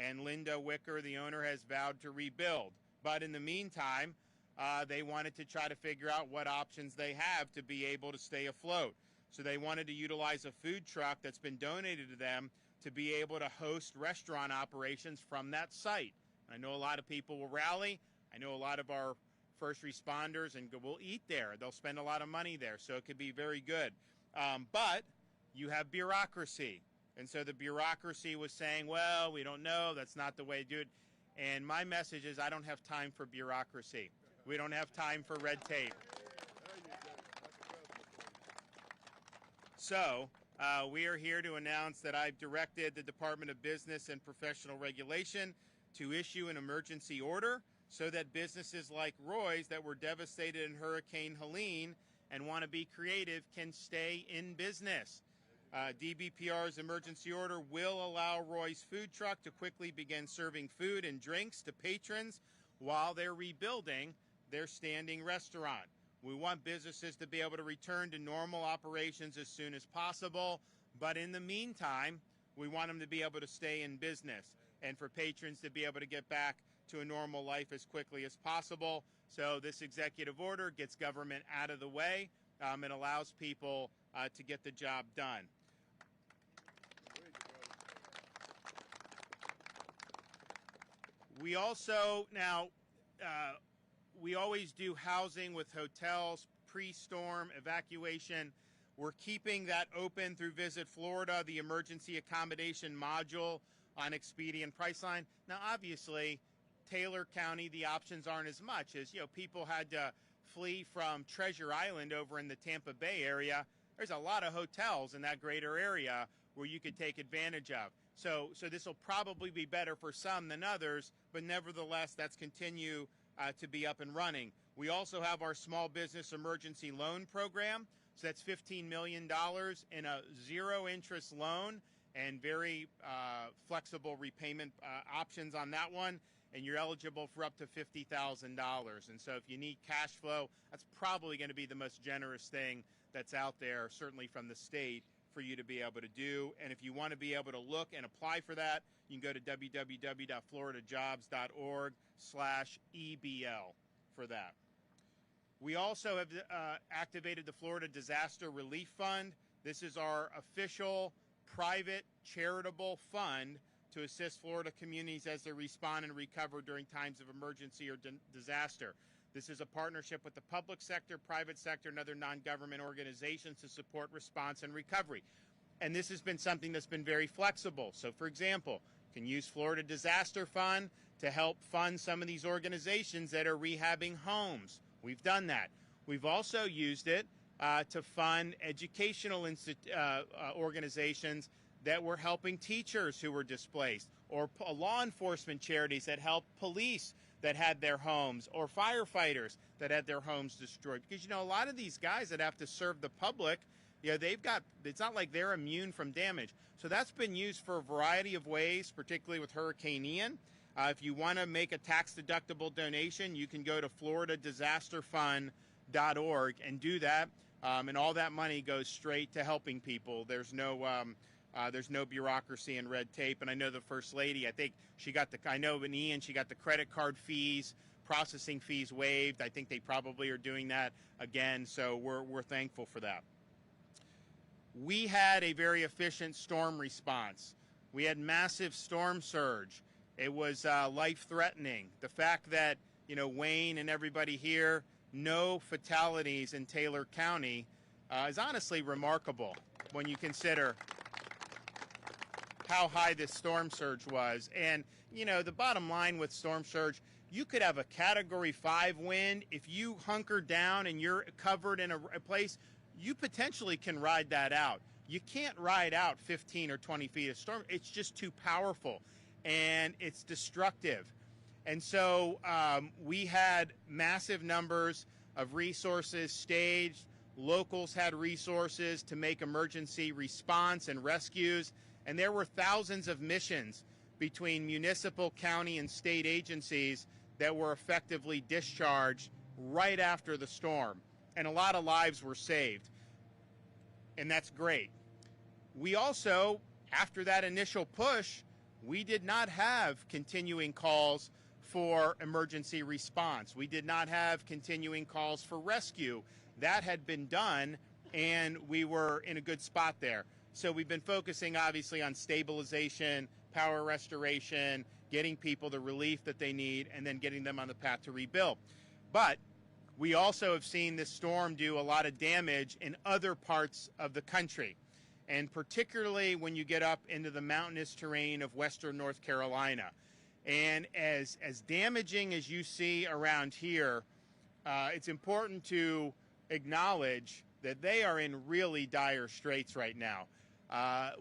and Linda Wicker, the owner, has vowed to rebuild. But in the meantime, they wanted to try to figure out what options they have to be able to stay afloat. So they wanted to utilize a food truck that's been donated to them to be able to host restaurant operations from that site. I know a lot of people will rally. I know a lot of our first responders and will eat there. They'll spend a lot of money there, so it could be very good. But you have bureaucracy. And so the bureaucracy was saying, well, we don't know. That's not the way to do it. And my message is I don't have time for bureaucracy. We don't have time for red tape. So we are here to announce that I've directed the Department of Business and Professional Regulation to issue an emergency order so that businesses like Roy's that were devastated in Hurricane Helene and want to be creative can stay in business. DBPR's emergency order will allow Roy's food truck to quickly begin serving food and drinks to patrons while they're rebuilding their standing restaurant. We want businesses to be able to return to normal operations as soon as possible, but in the meantime, we want them to be able to stay in business and for patrons to be able to get back to a normal life as quickly as possible. So this executive order gets government out of the way and allows people to get the job done. We also we always do housing with hotels, pre-storm, evacuation. We're keeping that open through Visit Florida, the emergency accommodation module on Expedia Priceline. Now, obviously, Taylor County, the options aren't as much as, people had to flee from Treasure Island over in the Tampa Bay area. There's a lot of hotels in that greater area where you could take advantage of. So this will probably be better for some than others, but nevertheless, that's continue to be up and running. We also have our small business emergency loan program. So that's $15 million in a zero-interest loan and very flexible repayment options on that one. And you're eligible for up to $50,000. And so if you need cash flow, that's probably going to be the most generous thing that's out there, certainly from the state, for you to be able to do. And if you want to be able to look and apply for that, you can go to www.floridajobs.org/EBL for that. We also have activated the Florida Disaster Relief Fund. This is our official private charitable fund to assist Florida communities as they respond and recover during times of emergency or disaster. This is a partnership with the public sector, private sector, and other non-government organizations to support response and recovery. And this has been something that's been very flexible. So, for example, you can use Florida Disaster Fund to help fund some of these organizations that are rehabbing homes. We've done that. We've also used it to fund educational organizations that were helping teachers who were displaced, or law enforcement charities that help police that had their homes, or firefighters that had their homes destroyed. Because, a lot of these guys that have to serve the public, it's not like they're immune from damage. So that's been used for a variety of ways, particularly with Hurricane Ian. If you want to make a tax-deductible donation, you can go to floridadisasterfund.org and do that. And all that money goes straight to helping people. There's no bureaucracy and red tape. And I know the First Lady, I think she got Ian, she got the credit card fees, processing fees waived. I think they probably are doing that again. So we're thankful for that. We had a very efficient storm response. We had massive storm surge. It was life-threatening. The fact that, Wayne and everybody here, no fatalities in Taylor County is honestly remarkable when you consider how high this storm surge was. And, the bottom line with storm surge, you could have a Category 5 wind. If you hunker down and you're covered in a place, you potentially can ride that out. You can't ride out 15 or 20 feet of storm. It's just too powerful, and it's destructive. And so we had massive numbers of resources staged. Locals had resources to make emergency response and rescues. And there were thousands of missions between municipal, county, and state agencies that were effectively discharged right after the storm. And a lot of lives were saved. And that's great. We also, after that initial push, we did not have continuing calls for emergency response. We did not have continuing calls for rescue. That had been done, and we were in a good spot there. So we've been focusing, obviously, on stabilization, power restoration, getting people the relief that they need, and then getting them on the path to rebuild. But we also have seen this storm do a lot of damage in other parts of the country, and particularly when you get up into the mountainous terrain of western North Carolina. And as damaging as you see around here, it's important to acknowledge that they are in really dire straits right now.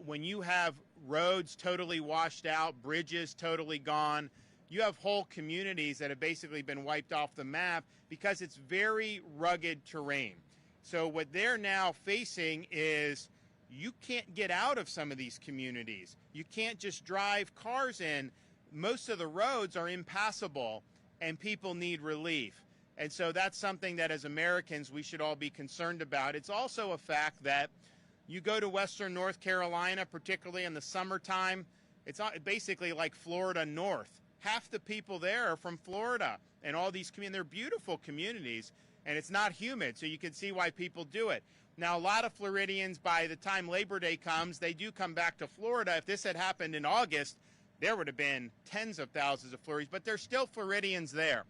When you have roads totally washed out, bridges totally gone, you have whole communities that have basically been wiped off the map because it's very rugged terrain. So what they're now facing is you can't get out of some of these communities. You can't just drive cars in. Most of the roads are impassable, and people need relief. And so that's something that as Americans we should all be concerned about. It's also a fact that you go to western North Carolina, particularly in the summertime, it's basically like Florida North. Half the people there are from Florida, and all these communities, they're beautiful communities, and it's not humid, so you can see why people do it. Now, a lot of Floridians, by the time Labor Day comes, they do come back to Florida. If this had happened in August, there would have been tens of thousands of Floridians, but there's still Floridians there.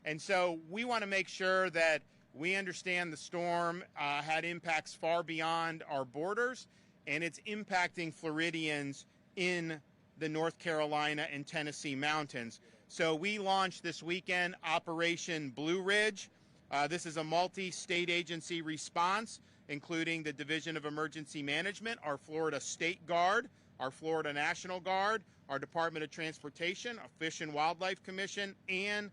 And so we want to make sure that we understand the storm had impacts far beyond our borders, and it's impacting Floridians in the North Carolina and Tennessee mountains. So we launched this weekend Operation Blue Ridge. This is a multi-state agency response, including the Division of Emergency Management, our Florida State Guard, our Florida National Guard, our Department of Transportation, our Fish and Wildlife Commission, and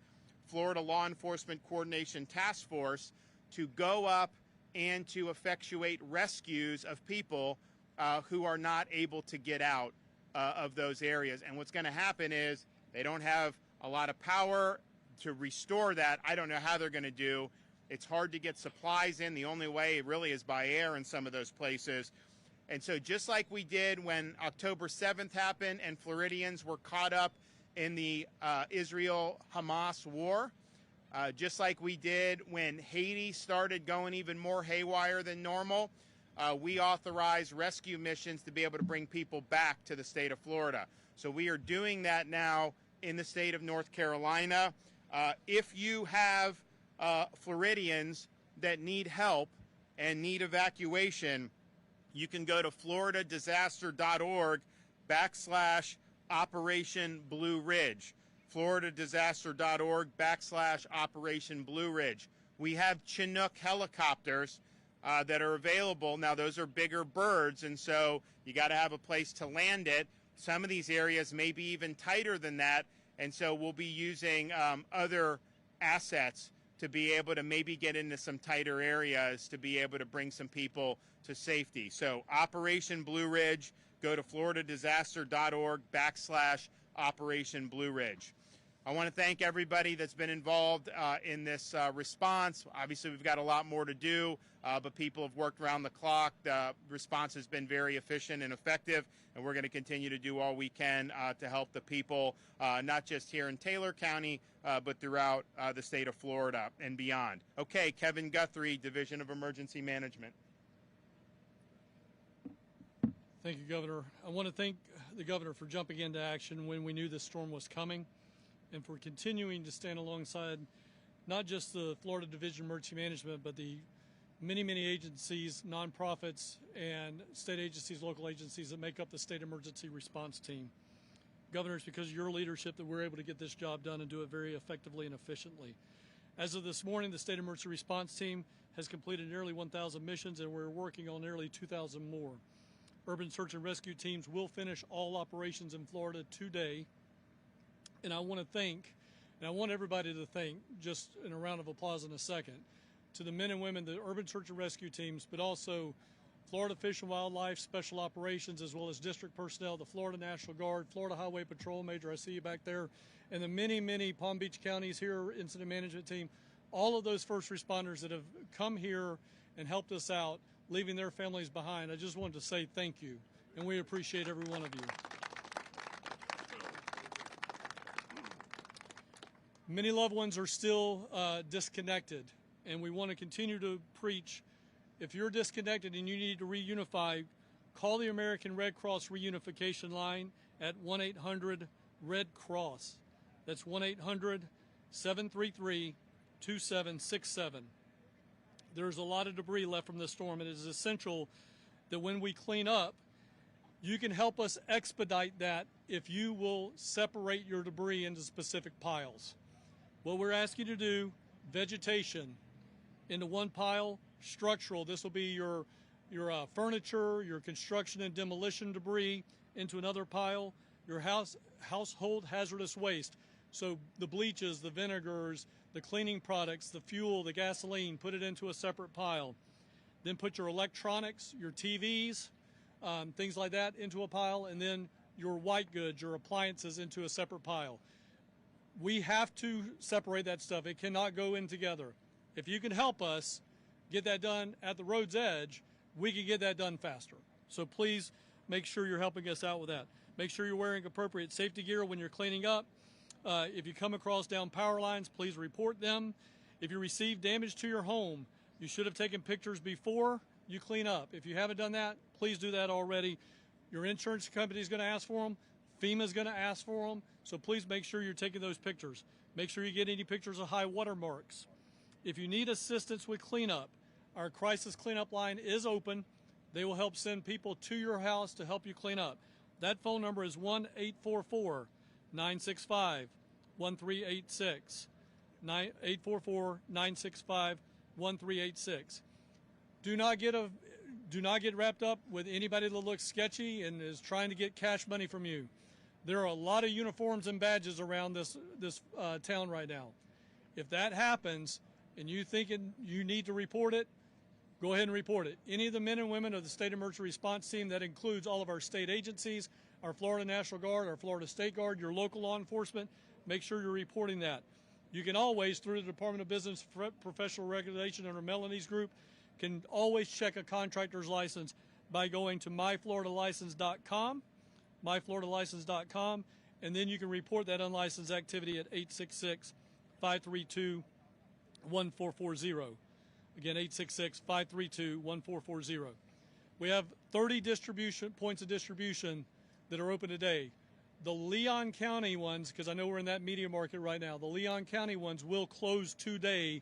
Florida Law Enforcement Coordination Task Force to go up and to effectuate rescues of people who are not able to get out of those areas. And what's going to happen is they don't have a lot of power to restore that. I don't know how they're going to do. It's hard to get supplies in. The only way really is by air in some of those places. And so just like we did when October 7th happened and Floridians were caught up in the Israel-Hamas war, just like we did when Haiti started going even more haywire than normal, we authorized rescue missions to be able to bring people back to the state of Florida. So we are doing that now in the state of North Carolina. If you have Floridians that need help and need evacuation, you can go to floridadisaster.org/Operation Blue Ridge. floridadisaster.org/Operation Blue Ridge. We have Chinook helicopters that are available. Now, those are bigger birds, and so you got to have a place to land it. Some of these areas may be even tighter than that, and so we'll be using other assets to be able to maybe get into some tighter areas to be able to bring some people to safety. So Operation Blue Ridge, go to floridadisaster.org/Operation Blue Ridge. I want to thank everybody that's been involved in this response. Obviously, we've got a lot more to do, but people have worked around the clock. The response has been very efficient and effective, and we're going to continue to do all we can to help the people, not just here in Taylor County, but throughout the state of Florida and beyond. Okay, Kevin Guthrie, Division of Emergency Management. Thank you, Governor. I want to thank the Governor for jumping into action when we knew this storm was coming, and for continuing to stand alongside not just the Florida Division of Emergency Management, but the many, many agencies, nonprofits, and state agencies, local agencies that make up the State Emergency Response Team. Governor, it's because of your leadership that we're able to get this job done and do it very effectively and efficiently. As of this morning, the State Emergency Response Team has completed nearly 1,000 missions, and we're working on nearly 2,000 more. Urban search and rescue teams will finish all operations in Florida today. And I want to thank, and I want everybody to thank, just in a round of applause in a second, to the men and women, the urban search and rescue teams, but also Florida Fish and Wildlife Special Operations, as well as district personnel, the Florida National Guard, Florida Highway Patrol, Major, I see you back there, and the many, many Palm Beach counties here, incident management team, all of those first responders that have come here and helped us out, leaving their families behind. I just wanted to say thank you, and we appreciate every one of you. Many loved ones are still disconnected, and we want to continue to preach. If you're disconnected and you need to reunify, call the American Red Cross reunification line at 1-800-RED-CROSS. That's 1-800-733-2767. There's a lot of debris left from this storm, and it is essential that when we clean up, you can help us expedite that if you will separate your debris into specific piles. What we're asking you to do, vegetation into one pile, structural, this will be your furniture, your construction and demolition debris into another pile, your household hazardous waste. So the bleaches, the vinegars, the cleaning products, the fuel, the gasoline, put it into a separate pile. Then put your electronics, your TVs, things like that into a pile, and then your white goods, your appliances into a separate pile. We have to separate that stuff. It cannot go in together. If you can help us get that done at the road's edge, we can get that done faster. So please make sure you're helping us out with that. Make sure you're wearing appropriate safety gear when you're cleaning up. If you come across down power lines, please report them. If you receive damage to your home, you should have taken pictures before you clean up. If you haven't done that, please do that already. Your insurance company is going to ask for them. FEMA is going to ask for them. So please make sure you're taking those pictures. Make sure you get any pictures of high water marks. If you need assistance with cleanup, our crisis cleanup line is open. They will help send people to your house to help you clean up. That phone number is 1-844-965-1386. 844-965-1386. Do not get wrapped up with anybody that looks sketchy and is trying to get cash money from you. There are a lot of uniforms and badges around this town right now. If that happens and you think you need to report it, go ahead and report it. Any of the men and women of the State Emergency Response Team, that includes all of our state agencies, our Florida National Guard, our Florida State Guard, your local law enforcement, make sure you're reporting that. You can always, through the Department of Business Professional Regulation under Melanie's group, can always check a contractor's license by going to myfloridalicense.com, and then you can report that unlicensed activity at 866-532-1440. Again, 866-532-1440. We have 30 points of distribution that are open today. The Leon County ones, because I know we're in that media market right now, the Leon County ones will close today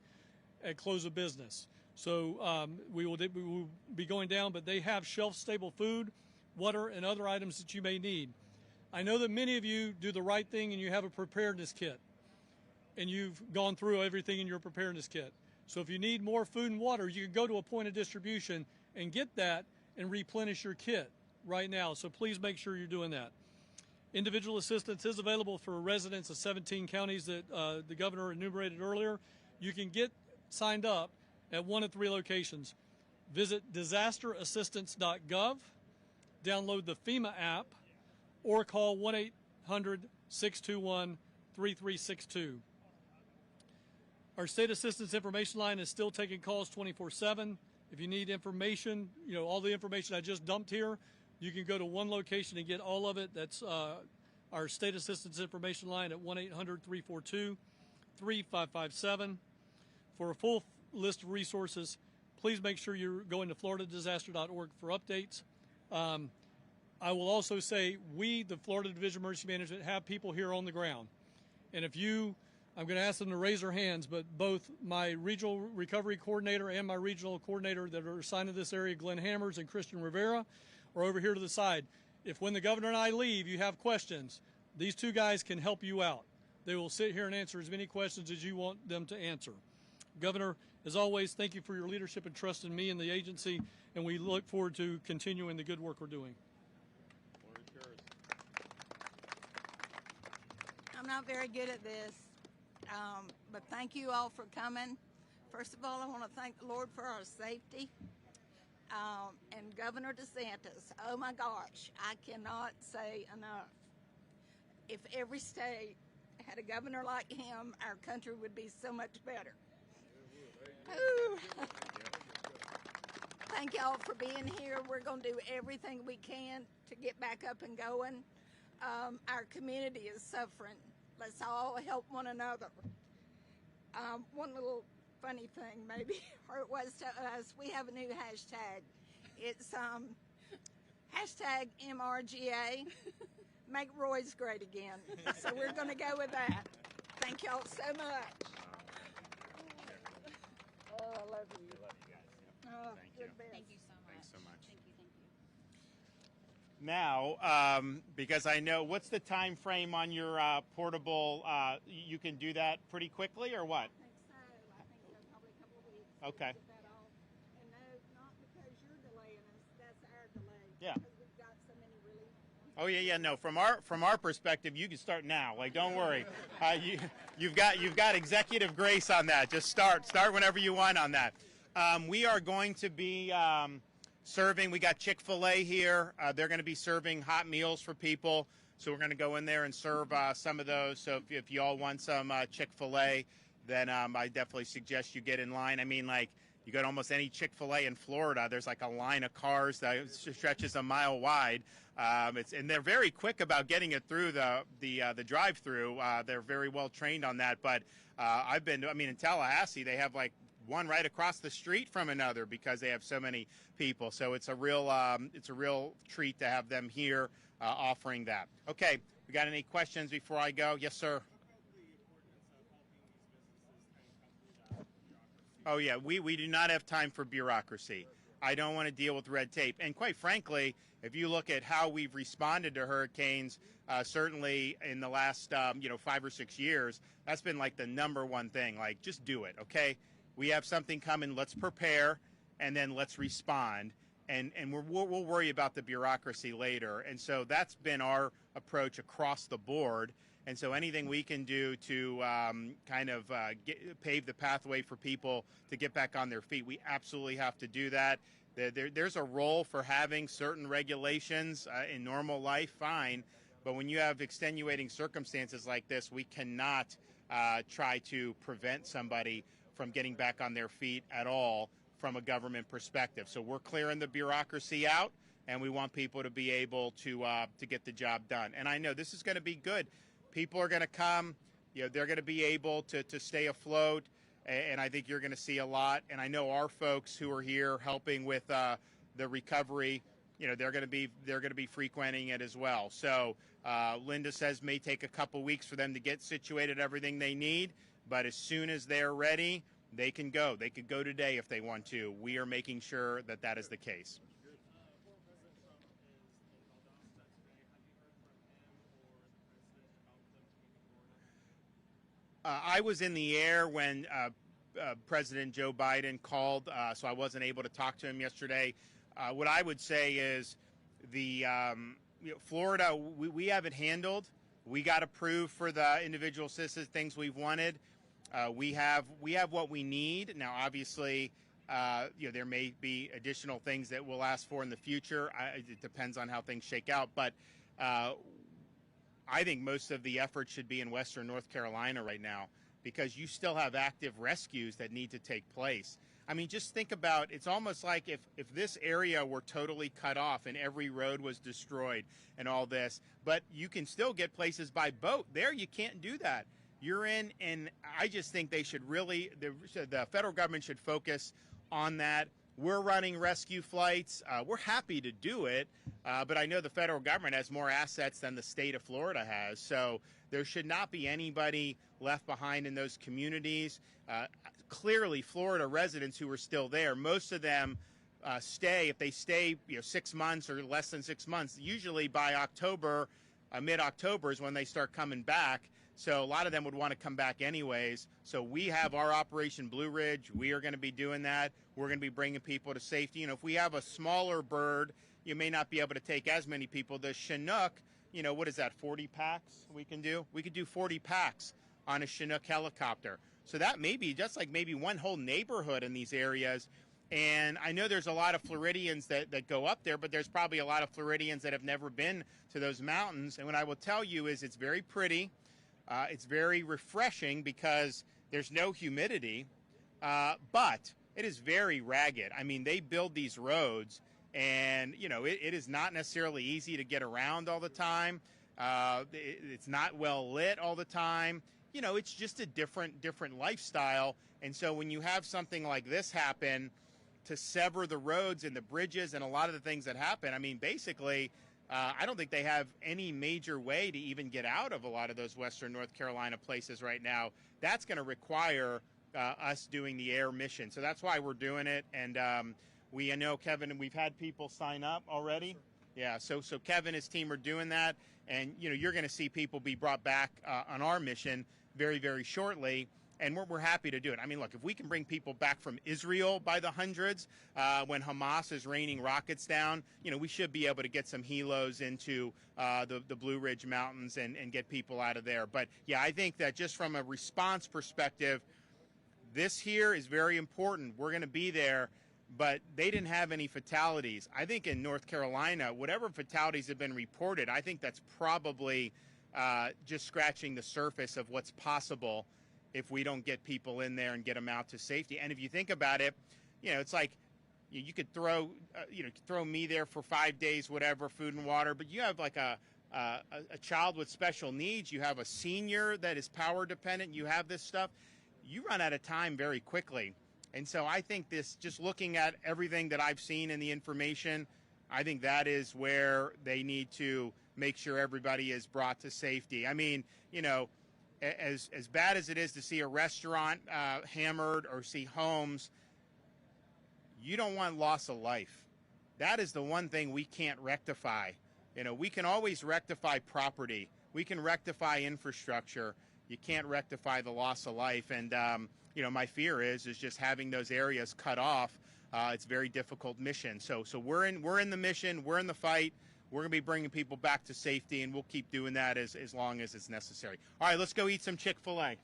at close of business. So we will be going down, but they have shelf-stable food, water, and other items that you may need. I know that many of you do the right thing and you have a preparedness kit, and you've gone through everything in your preparedness kit. So if you need more food and water, you can go to a point of distribution and get that and replenish your kit right now. So please make sure you're doing that. Individual assistance is available for residents of 17 counties that the governor enumerated earlier. You can get signed up at one of 3 locations. Visit disasterassistance.gov, download the FEMA app, or call 1-800-621-3362. Our state assistance information line is still taking calls 24/7. If you need information, all the information I just dumped here, you can go to one location and get all of it. That's our state assistance information line at 1-800-342-3557. For a full list of resources, please make sure you're going to floridadisaster.org for updates. I will also say we, the Florida Division of Emergency Management, have people here on the ground. And I'm going to ask them to raise their hands, but both my regional recovery coordinator and my regional coordinator that are assigned to this area, Glenn Hammers and Christian Rivera, are over here to the side. If when the governor and I leave, you have questions, these 2 guys can help you out. They will sit here and answer as many questions as you want them to answer. Governor, as always, thank you for your leadership and trust in me and the agency, and we look forward to continuing the good work we're doing. I'm not very good at this, but thank you all for coming. First of all, I want to thank the Lord for our safety. And Governor DeSantis, oh my gosh, I cannot say enough. If every state had a governor like him, our country would be so much better. Ooh. Thank y'all for being here. We're going to do everything we can to get back up and going. Our community is suffering Let's all help one another. One little funny thing, maybe, or it was to us, we have a new hashtag. It's hashtag MRGA, make Roy's great again. So we're going to go with that. Thank y'all so much. Oh, I love you. I love you guys. Oh, Thank you're you. the best. Thank you so much. Thanks so much. Thank you. Now, because I know, what's the time frame on your portable? You can do that pretty quickly, or what? I think so. Probably a couple of weeks. Okay. Get that all. And no, not because you're delaying us. That's our delay. Yeah. Because we've got so many relief. Oh yeah. No, from our perspective, you can start now. Like, don't worry. You've got executive grace on that. Just start whenever you want on that. We are going to be serving. We got Chick-fil-A here. They're going to be serving hot meals for people. So we're going to go in there and serve some of those. So if you all want some Chick-fil-A, then I definitely suggest you get in line. I mean, like, you go to almost any Chick-fil-A in Florida, there's like a line of cars that stretches a mile wide. And they're very quick about getting it through the drive-through. They're very well trained on that. But in Tallahassee, they have like one right across the street from another because they have so many people. So it's a real treat to have them here offering that. Okay, we got any questions before I go? Yes, sir. Oh yeah, we do not have time for bureaucracy. I don't want to deal with red tape. And quite frankly, if you look at how we've responded to hurricanes, certainly in the last 5 or 6 years, that's been like the number one thing. Like, just do it, okay? We have something coming. Let's prepare, and then let's respond. And we'll worry about the bureaucracy later. And so that's been our approach across the board. And so anything we can do to pave the pathway for people to get back on their feet, we absolutely have to do that. There's a role for having certain regulations in normal life, fine. But when you have extenuating circumstances like this, we cannot try to prevent somebody from getting back on their feet at all from a government perspective. So we're clearing the bureaucracy out, and we want people to be able to get the job done. And I know this is going to be good. People are going to come, they're going to be able to stay afloat, and I think you're going to see a lot. And I know our folks who are here helping with the recovery, they're going to be frequenting it as well. So Linda says may take a couple weeks for them to get situated, everything they need, but as soon as they're ready, they can go. They could go today if they want to. We are making sure that that is the case. I was in the air when President Joe Biden called, so I wasn't able to talk to him yesterday. What I would say is Florida, we have it handled. We got approved for the individual assistance things we've wanted. We have what we need. Now, obviously, there may be additional things that we'll ask for in the future. It depends on how things shake out. But I think most of the effort should be in Western North Carolina right now because you still have active rescues that need to take place. I mean, just think about, it's almost like if this area were totally cut off and every road was destroyed and all this, but you can still get places by boat. There, you can't do that. You're in, and I just think they should really, the federal government should focus on that. We're running rescue flights. We're happy to do it, but I know the federal government has more assets than the state of Florida has, so there should not be anybody left behind in those communities. Clearly, Florida residents who are still there, most of them if they stay 6 months or less than 6 months, usually by October, mid-October is when they start coming back. So a lot of them would want to come back anyways. So we have our Operation Blue Ridge. We are going to be doing that. We're going to be bringing people to safety. If we have a smaller bird, you may not be able to take as many people. The Chinook, what is that, 40 packs we can do? We could do 40 packs on a Chinook helicopter. So that may be just like maybe one whole neighborhood in these areas. And I know there's a lot of Floridians that go up there, but there's probably a lot of Floridians that have never been to those mountains. And what I will tell you is it's very pretty. It's very refreshing because there's no humidity, but it is very ragged. I mean, they build these roads, and, it is not necessarily easy to get around all the time. It's not well lit all the time. You know, it's just a different lifestyle. And so when you have something like this happen, to sever the roads and the bridges and a lot of the things that happen, I mean, basically, I don't think they have any major way to even get out of a lot of those Western North Carolina places right now. That's going to require us doing the air mission. So that's why we're doing it. And I know, Kevin, and we've had people sign up already. Sure. Yeah, so Kevin and his team are doing that. And, you know, you're going to see people be brought back on our mission very, very shortly. And we're happy to do it. I mean, look, if we can bring people back from Israel by the hundreds when Hamas is raining rockets down, you know, we should be able to get some helos into the Blue Ridge Mountains and get people out of there. But, yeah, I think that just from a response perspective, this here is very important. We're going to be there, but they didn't have any fatalities. I think in North Carolina, whatever fatalities have been reported, I think that's probably just scratching the surface of what's possible if we don't get people in there and get them out to safety. And if you think about it, you know, it's like you could throw me there for 5 days, whatever, food and water, but you have like a child with special needs, you have a senior that is power dependent, you have this stuff, you run out of time very quickly. And so I think this, just looking at everything that I've seen in the information, I think that is where they need to make sure everybody is brought to safety. I mean, you know, as bad as it is to see a restaurant hammered or see homes, you don't want loss of life. That is the one thing we can't rectify. You know, we can always rectify property. We can rectify infrastructure. You can't rectify the loss of life. And, you know, my fear is just having those areas cut off. It's a very difficult mission. So we're in the mission. We're in the fight. We're going to be bringing people back to safety, and we'll keep doing that as long as it's necessary. All right, let's go eat some Chick-fil-A.